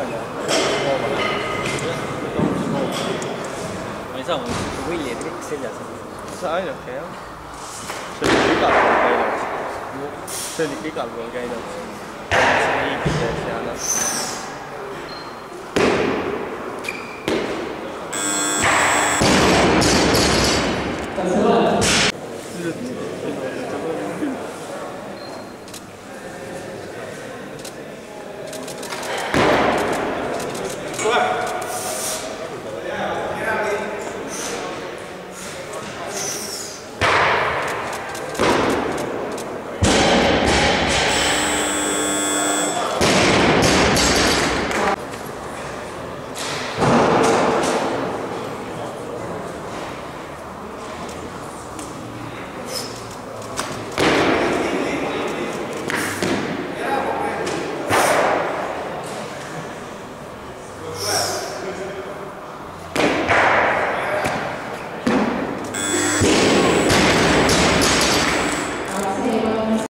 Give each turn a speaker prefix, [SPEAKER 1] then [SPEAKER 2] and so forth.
[SPEAKER 1] Itaalia hoovale. Ma ei saa, mul võlli kõik seljas.
[SPEAKER 2] See on ainuke jah. See oli igal pool käinud. See oli igal pool käinud. See riigides ja noh.
[SPEAKER 3] Kas see